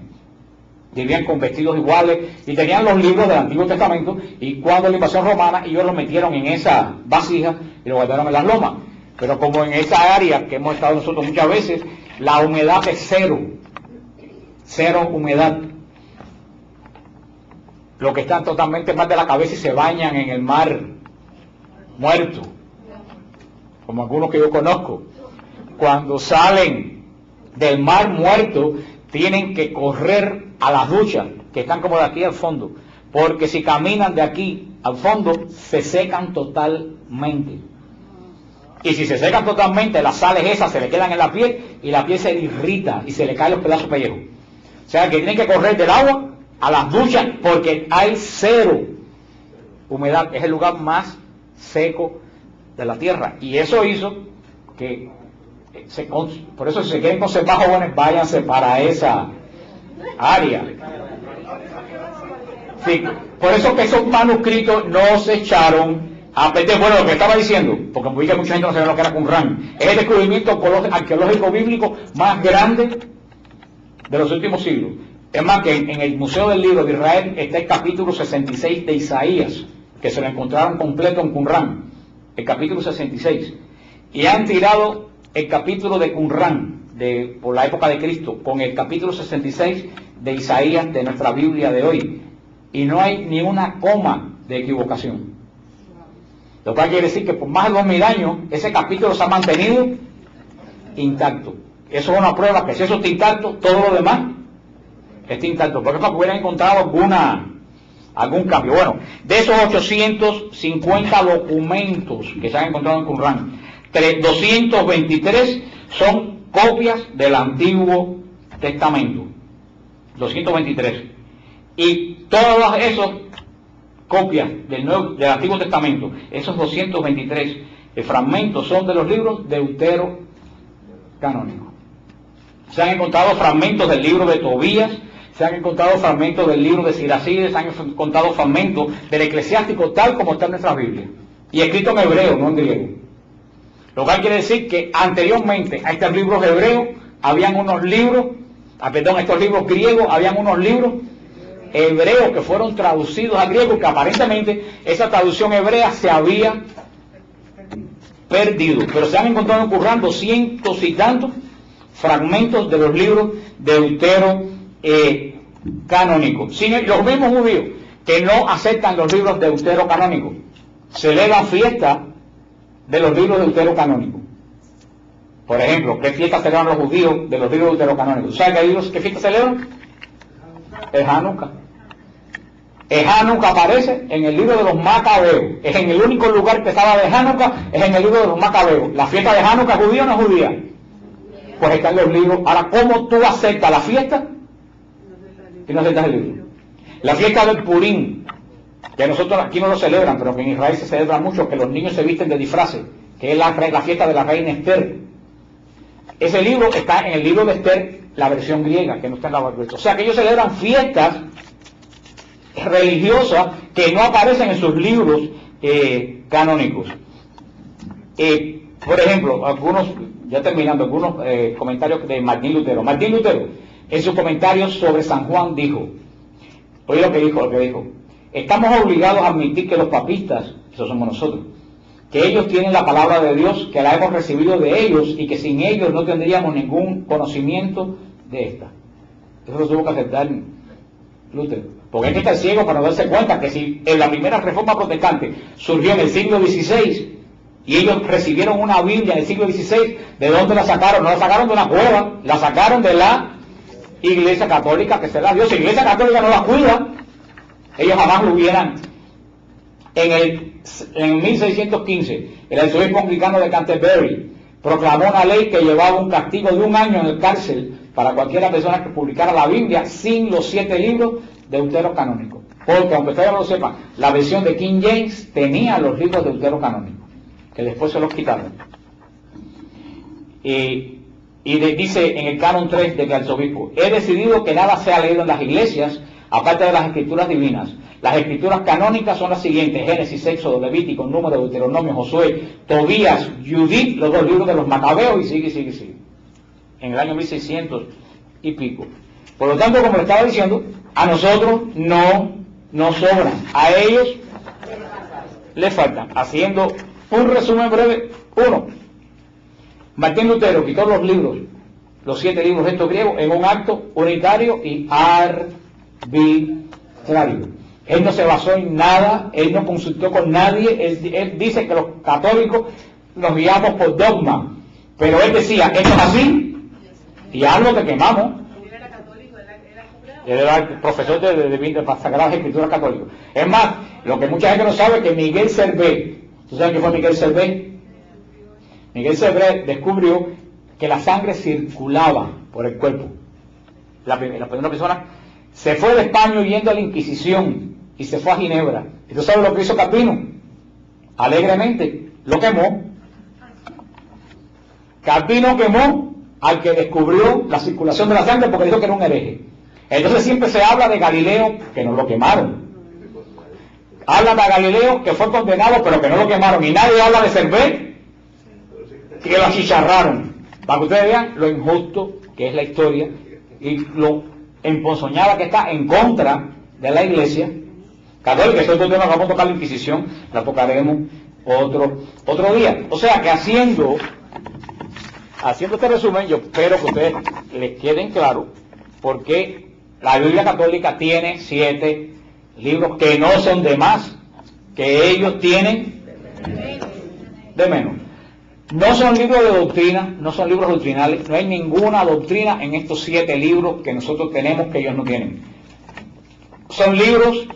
vivían con vestidos iguales y tenían los libros del Antiguo Testamento, y cuando la invasión romana ellos los metieron en esa vasija y lo guardaron en las lomas. Pero como en esa área que hemos estado nosotros muchas veces, la humedad es cero humedad. Los que están totalmente mal de la cabeza y se bañan en el mar muerto, como algunos que yo conozco, cuando salen del mar muerto tienen que correr a las duchas que están como de aquí al fondo, porque si caminan de aquí al fondo se secan totalmente, y si se secan totalmente las sales esas se le quedan en la piel y la piel se le irrita y se le caen los pedazos de pellejo. O sea que tienen que correr del agua a las duchas porque hay cero humedad, es el lugar más seco de la tierra. Y eso hizo que, por eso si se quieren conservar jóvenes, váyanse para esa área. Sí, por eso que esos manuscritos no se echaron a perder. Bueno, lo que estaba diciendo, porque mucha gente no sabía lo que era Qumran, es el descubrimiento arqueológico bíblico más grande de los últimos siglos. Es más, que en el Museo del Libro de Israel está el capítulo 66 de Isaías, que se lo encontraron completo en Qumran, el capítulo 66, y han tirado el capítulo de Qumran por la época de Cristo con el capítulo 66 de Isaías de nuestra Biblia de hoy, y no hay ni una coma de equivocación. Lo cual quiere decir que por más de 2000 años ese capítulo se ha mantenido intacto. Eso es una prueba que si eso está intacto, todo lo demás está intacto. Por ejemplo, hubieran encontrado algún cambio. Bueno, de esos 850 documentos que se han encontrado en Qumran, 223 son copias del Antiguo Testamento. 223. Y todas esas copias del Antiguo Testamento, esos 223 fragmentos son de los libros deuterocanónicos. Se han encontrado fragmentos del libro de Tobías, se han encontrado fragmentos del libro de Siracides, se han encontrado fragmentos del Eclesiástico tal como está en nuestra Biblia, y escrito en hebreo, no en griego. Lo cual quiere decir que anteriormente a estos libros hebreos habían unos libros, estos libros griegos, habían unos libros hebreos que fueron traducidos al griego, que aparentemente esa traducción hebrea se había perdido, pero se han encontrado en Qumran 200 y tantos fragmentos de los libros deuterocanónicos. Los mismos judíos que no aceptan los libros deuterocanónicos celebran fiestas de los libros deuterocanónicos. Por ejemplo, ¿qué fiesta celebran los judíos de los libros deuterocanónicos? ¿Saben qué fiesta celebran? El Hanukkah. El Hanukkah aparece en el libro de los Macabeos. Es en el único lugar que se habla de Hanukkah, es en el libro de los Macabeos. ¿La fiesta de Hanukkah es judía o no es judía? Pues está en los libros. Ahora, ¿cómo tú aceptas la fiesta y no aceptas el libro? La fiesta del Purim, que nosotros aquí no lo celebran, pero que en Israel se celebra mucho, que los niños se visten de disfraces, que es la fiesta de la reina Esther. Ese libro está en el libro de Esther, la versión griega, que no está en la versión. O sea que ellos celebran fiestas religiosas que no aparecen en sus libros canónicos. Por ejemplo, algunos comentarios de Martín Lutero. Martín Lutero, en sus comentarios sobre San Juan, dijo, oye lo que dijo, estamos obligados a admitir que los papistas, eso somos nosotros, que ellos tienen la palabra de Dios, que la hemos recibido de ellos y que sin ellos no tendríamos ningún conocimiento de esta. Eso lo tuvo que aceptar Lutero, porque hay que estar ciego para darse cuenta que si en la primera reforma protestante surgió en el siglo XVI y ellos recibieron una Biblia en el siglo XVI, ¿de dónde la sacaron? No la sacaron de una cueva, la sacaron de la Iglesia Católica que se la dio. Si la Iglesia Católica no la cuida, ellos jamás lo hubieran. En 1615, el arzobispo anglicano de Canterbury proclamó una ley que llevaba un castigo de 1 año en el cárcel para cualquiera persona que publicara la Biblia sin los 7 libros deuterocanónicos. Porque, aunque ustedes no lo sepan, la versión de King James tenía los libros deuterocanónicos, que después se los quitaron. Dice en el canon 3 del arzobispo, he decidido que nada sea leído en las iglesias, aparte de las escrituras divinas. Las escrituras canónicas son las siguientes: Génesis, Éxodo, Levítico, Número, Deuteronomio, Josué, Tobías, Judith, los 2 libros de los Macabeos, y sigue. En el año 1600 y pico. Por lo tanto, como le estaba diciendo, a nosotros no nos sobran, a ellos les faltan. Haciendo un resumen breve, 1. Martín Lutero quitó los libros, los 7 libros estos griegos, en un acto unitario y arbitrario. Él no se basó en nada, él no consultó con nadie, él dice que los católicos nos guiamos por dogma, pero él decía, esto es así, y algo que quemamos. Él era el profesor de Sagradas Escrituras Católicas. Es más, lo que mucha gente no sabe es que Miguel Servet, ¿tú sabes qué fue Miguel Servet? Miguel Servet descubrió que la sangre circulaba por el cuerpo. La primera persona se fue de España huyendo a la Inquisición y se fue a Ginebra. ¿Y tú sabes lo que hizo Calvino? Alegremente lo quemó. Calvino quemó al que descubrió la circulación de la sangre porque dijo que era un hereje. Entonces siempre se habla de Galileo, que no lo quemaron. Hablan de Galileo, que fue condenado, pero que no lo quemaron. Y nadie habla de Servet, que lo achicharraron. Para que ustedes vean lo injusto que es la historia y lo emponzoñada que está en contra de la Iglesia católica. Eso es otro tema que vamos a tocar, la Inquisición, la tocaremos otro día. O sea que haciendo este resumen, yo espero que a ustedes les queden claro por qué la Biblia católica tiene 7 libros que no son de más, que ellos tienen de menos. No son libros de doctrina, no son libros doctrinales, no hay ninguna doctrina en estos 7 libros que nosotros tenemos que ellos no tienen. Son libros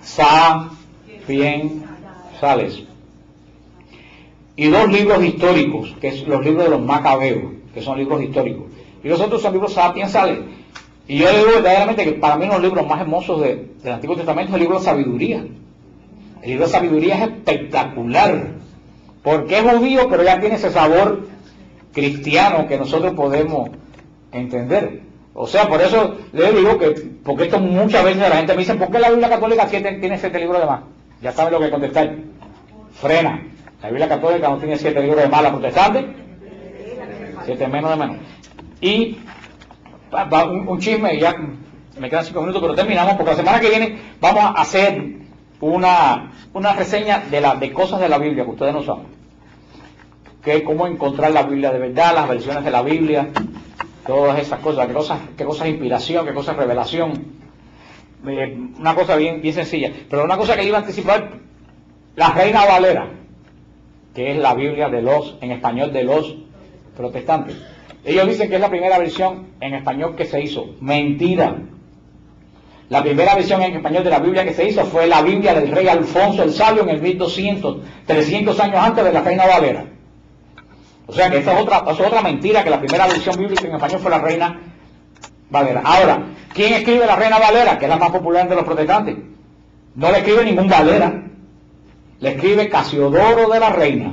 sapiensales. Y 2 libros históricos, que son los libros de los Macabeos, que son libros históricos. Y los otros son libros sapiensales. Y yo digo verdaderamente que para mí uno de los libros más hermosos del Antiguo Testamento es el libro de sabiduría. El libro de sabiduría es espectacular, porque es judío, pero ya tiene ese sabor cristiano que nosotros podemos entender. O sea, por eso les digo que, porque esto muchas veces la gente me dice, ¿por qué la Biblia católica tiene 7 libros de más? Ya saben lo que contestar. Frena. La Biblia católica no tiene 7 libros de más, la protestante 7 menos de menos. Y un chisme, y ya me quedan 5 minutos, pero terminamos, porque la semana que viene vamos a hacer una reseña de cosas de la Biblia que ustedes no saben, que cómo encontrar la Biblia de verdad, las versiones de la Biblia, todas esas cosas, qué cosas de inspiración, qué cosas de revelación, una cosa bien sencilla. Pero una cosa que iba a anticipar, la Reina Valera, que es la Biblia en español de los protestantes. Ellos dicen que es la primera versión en español que se hizo. Mentira. La primera versión en español de la Biblia que se hizo fue la Biblia del rey Alfonso el Sabio en el 1200, 300 años antes de la Reina Valera. O sea que esta es otra mentira, que la primera versión bíblica en español fue la Reina Valera. Ahora, ¿quién escribe la Reina Valera, que es la más popular entre los protestantes? No le escribe ningún Valera, le escribe Casiodoro de la Reina,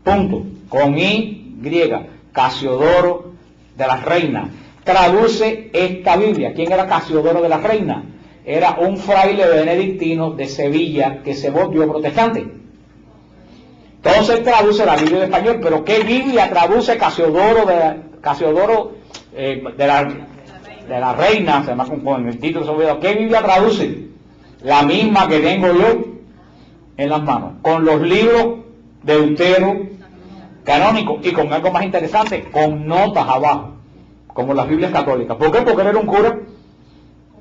punto, con Y griega, Casiodoro de la Reina. Traduce esta Biblia. ¿Quién era Casiodoro de la Reina? Era un fraile benedictino de Sevilla que se volvió protestante. Entonces traduce la Biblia de español, pero ¿qué Biblia traduce Casiodoro de la Reina? Se llama con el título sobre ¿qué Biblia traduce? La misma que tengo yo en las manos, con los libros deuterocanónicos y con algo más interesante, con notas abajo, como las Biblias católicas. ¿Por qué? Porque él era un cura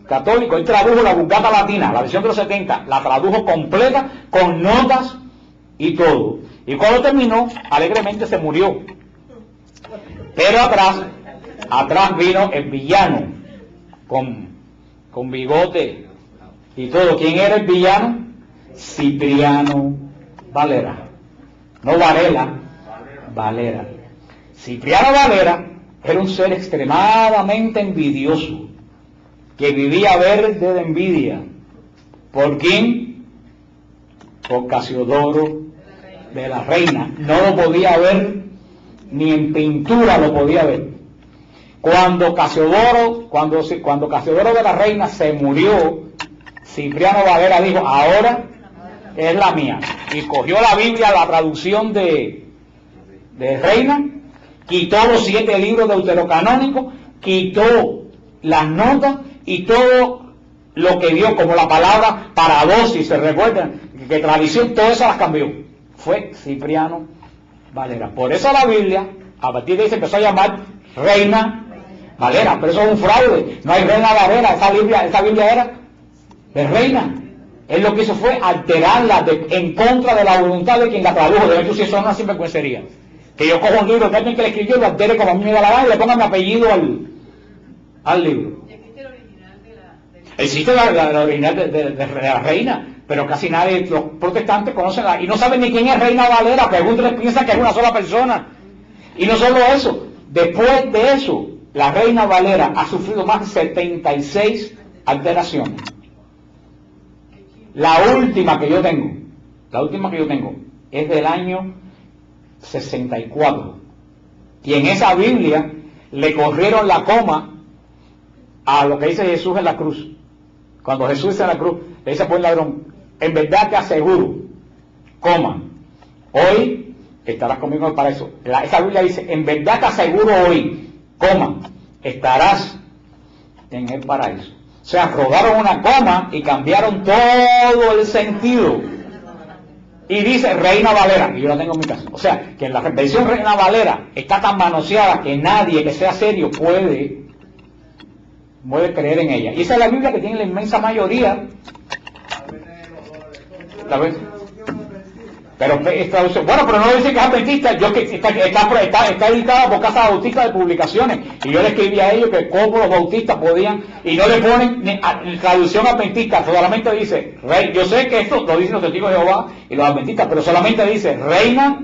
católico. Él tradujo la Vulgata Latina, la versión de los 70, la tradujo completa, con notas y todo. Y cuando terminó, alegremente se murió. Pero atrás vino el villano, con bigote y todo. ¿Quién era el villano? Cipriano Valera. No Varela, Valera. Cipriano Valera era un ser extremadamente envidioso, que vivía verde de envidia. ¿Por quién? Por Casiodoro de la Reina. No lo podía ver, ni en pintura lo podía ver. Cuando Casiodoro de la Reina se murió, Cipriano Valera dijo, ahora es la mía. Y cogió la Biblia, la traducción de Reina, quitó los 7 libros deuterocanónicos, quitó las notas y todo lo que dio como la palabra paradosis, se recuerdan, que tradición, todo eso las cambió. Fue Cipriano Valera. Por eso la Biblia, a partir de ahí se empezó a llamar Reina Valera, pero eso es un fraude. No hay Reina Valera, esa Biblia era de Reina. Él lo que hizo fue alterarla en contra de la voluntad de quien la tradujo. De hecho, si eso no es una sinvergüencería. Que yo cojo un libro que alguien que le escribió y lo altere como a mí me da la gana y le ponga mi apellido al libro. Existe la original de la Reina, pero casi nadie, los protestantes conocen y no saben ni quién es Reina Valera, preguntan, piensan que es una sola persona. Y no solo eso, después de eso, la Reina Valera ha sufrido más de 76 alteraciones. La última que yo tengo, es del año 64. Y en esa Biblia le corrieron la coma a lo que dice Jesús en la cruz. Cuando Jesús dice en la cruz, le dice por el ladrón, en verdad te aseguro, coma, hoy estarás conmigo en el paraíso. Esa Biblia dice, en verdad te aseguro hoy, coma, estarás en el paraíso. O sea, rodaron una coma y cambiaron todo el sentido. Y dice Reina Valera, y yo la tengo en mi casa. O sea, que en la versión Reina Valera está tan manoseada que nadie que sea serio puede creer en ella. Y esa es la Biblia que tiene la inmensa mayoría. ¿La ves? Pero es traducción. Bueno, pero no dice que es adventista. Yo que está editada por Casa Bautista de Publicaciones. Y yo le escribí a ellos que como los bautistas podían, y no le ponen ni traducción adventista, solamente dice rey. Yo sé que esto lo dicen los testigos de Jehová y los adventistas, pero solamente dice Reina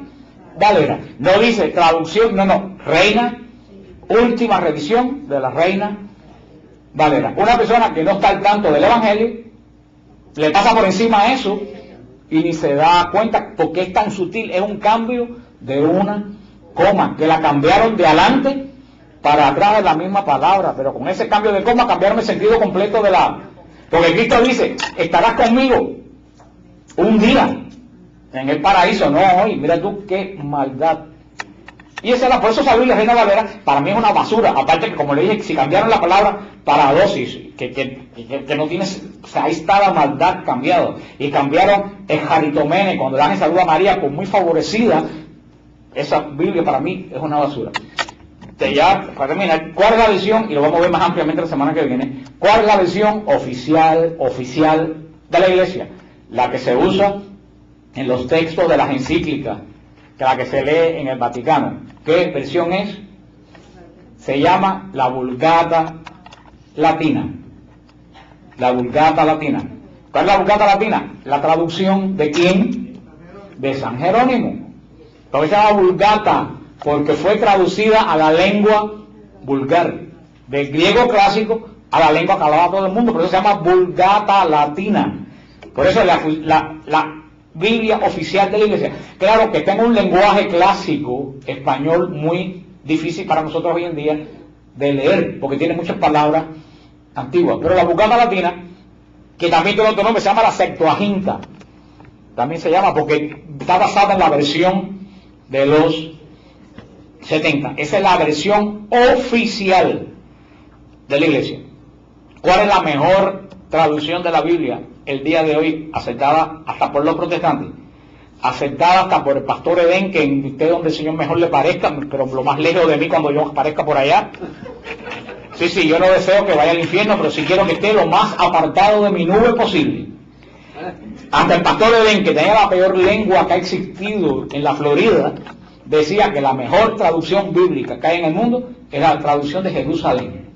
Valera. No dice traducción, no, Reina, última revisión de la Reina Valera. Una persona que no está al tanto del Evangelio le pasa por encima eso y ni se da cuenta porque es tan sutil. Es un cambio de una coma, que la cambiaron de adelante para atrás de la misma palabra, pero con ese cambio de coma cambiaron el sentido completo de la... Porque Cristo dice, estarás conmigo un día en el paraíso, no hoy. Mira tú qué maldad. Y esa es por eso esa Biblia Reina Valera para mí es una basura. Aparte que, como le dije, si cambiaron la palabra para dosis, que no tiene, o sea, ahí está la maldad cambiada. Y cambiaron el Jaritomene, cuando el ángel saluda a María por muy favorecida. Esa Biblia para mí es una basura. Ya, para terminar, ¿cuál es la versión? Y lo vamos a ver más ampliamente la semana que viene. ¿Cuál es la versión oficial de la Iglesia? La que se usa en los textos de las encíclicas, que la que se lee en el Vaticano. ¿Qué versión es? Se llama la Vulgata Latina. La Vulgata Latina. ¿Cuál es la Vulgata Latina? La traducción ¿de quién? De San Jerónimo. ¿Por qué se llama Vulgata? Porque fue traducida a la lengua vulgar, del griego clásico a la lengua que hablaba todo el mundo. Por eso se llama Vulgata Latina. Por eso la Biblia oficial de la Iglesia. Claro que tengo un lenguaje clásico español muy difícil para nosotros hoy en día de leer, porque tiene muchas palabras antiguas. Pero la Vulgata Latina, que también tiene otro nombre, se llama la Septuaginta. También se llama porque está basada en la versión de los 70. Esa es la versión oficial de la Iglesia. ¿Cuál es la mejor traducción de la Biblia el día de hoy, aceptada hasta por los protestantes, aceptada hasta por el pastor Edén, que en usted donde el Señor mejor le parezca, pero lo más lejos de mí cuando yo aparezca por allá? Sí, yo no deseo que vaya al infierno, pero sí quiero que esté lo más apartado de mi nube posible. Hasta el pastor Edén, que tenía la peor lengua que ha existido en la Florida, decía que la mejor traducción bíblica que hay en el mundo es la traducción de Jerusalén.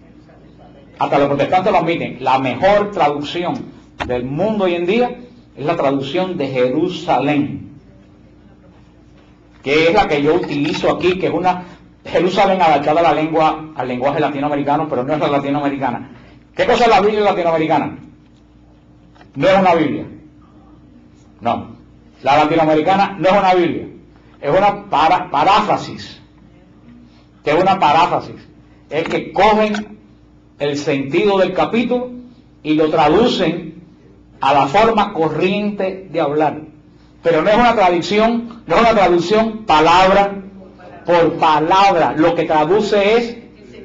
Hasta los protestantes lo admiten. La mejor traducción del mundo hoy en día es la traducción de Jerusalén, que es la que yo utilizo aquí, que es una Jerusalén adaptada al lenguaje latinoamericano, pero no es la latinoamericana. ¿Qué cosa es la Biblia latinoamericana? No es una Biblia. No. La latinoamericana no es una Biblia. Es una paráfrasis. ¿Qué es una paráfrasis? Es que cogen el sentido del capítulo y lo traducen a la forma corriente de hablar. Pero no es una traducción palabra por palabra. Lo que traduce es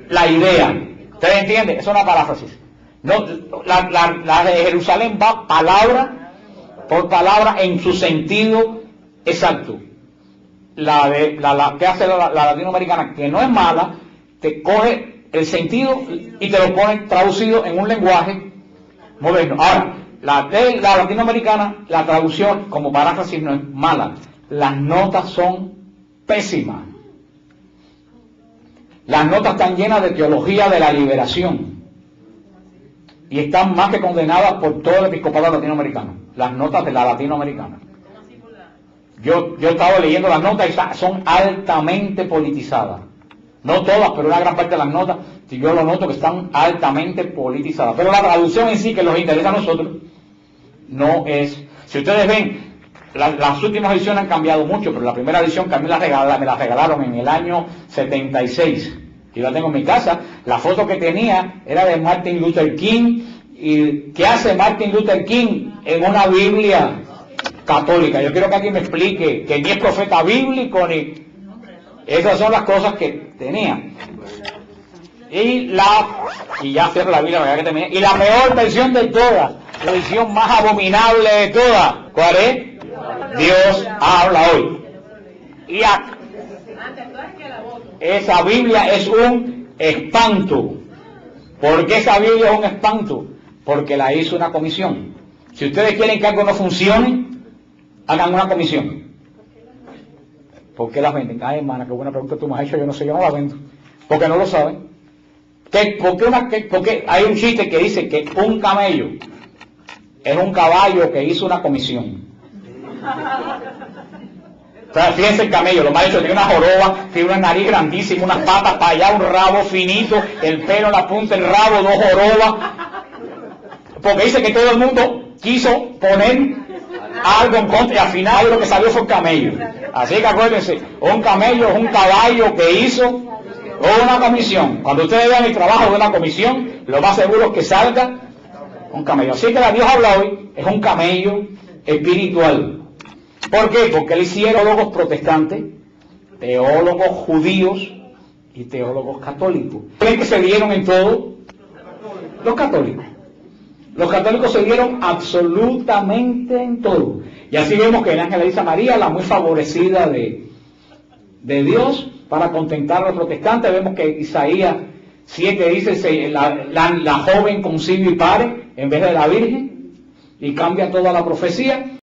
la idea. ¿Ustedes entienden? Es una paráfrasis. No, la de Jerusalén va palabra por palabra en su sentido exacto. La que hace la latinoamericana, que no es mala, te coge el sentido y te lo pone traducido en un lenguaje moderno. Ahora, la latinoamericana, la traducción como paráfrasis no es mala. Las notas son pésimas. Las notas están llenas de teología de la liberación. Y están más que condenadas por todo el episcopado latinoamericano. Las notas de la latinoamericana. Yo he estado leyendo las notas y son altamente politizadas. No todas, pero una gran parte de las notas, si yo lo noto, que están altamente politizadas. Pero la traducción en sí, que nos interesa a nosotros, no es. Si ustedes ven las últimas ediciones han cambiado mucho, pero la primera edición que a mí me la regalaron en el año 76. Yo la tengo en mi casa. La foto que tenía era de Martin Luther King. ¿Y qué hace Martin Luther King en una Biblia católica? Yo quiero que alguien me explique que ni es profeta bíblico, ni... Esas son las cosas que tenía. Y ya cierro la Biblia, que terminé. Y la peor versión de todas, la versión más abominable de todas, ¿cuál es? Dios habla hoy. Y esa Biblia es un espanto. ¿Por qué esa Biblia es un espanto? Porque la hizo una comisión. Si ustedes quieren que algo no funcione, hagan una comisión. ¿Por qué la venden? Ay, hermana, qué buena pregunta tú me has hecho, yo no sé, yo no la vendo. Porque no lo saben. Porque hay un chiste que dice que un camello es un caballo que hizo una comisión. O sea, fíjense el camello, lo más hecho, tiene una joroba, tiene una nariz grandísima, unas patas para allá, un rabo finito, el pelo en la punta del rabo, dos jorobas. Porque dice que todo el mundo quiso poner algo en contra y al final lo que salió fue un camello. Así que acuérdense, un camello es un caballo que hizo una comisión. Cuando ustedes vean el trabajo de una comisión, lo más seguro es que salga un camello. Así que la Dios habla hoy es un camello espiritual. ¿Por qué? Porque él hicieron teólogos protestantes, teólogos judíos y teólogos católicos. ¿Creen que se dieron en todo? Los católicos. Los católicos se dieron absolutamente en todo. Y así vemos que el ángel le dice a María, la muy favorecida de Dios, para contentar a los protestantes. Vemos que Isaías 7 dice, la joven concibe y pare en vez de la virgen, y cambia toda la profecía.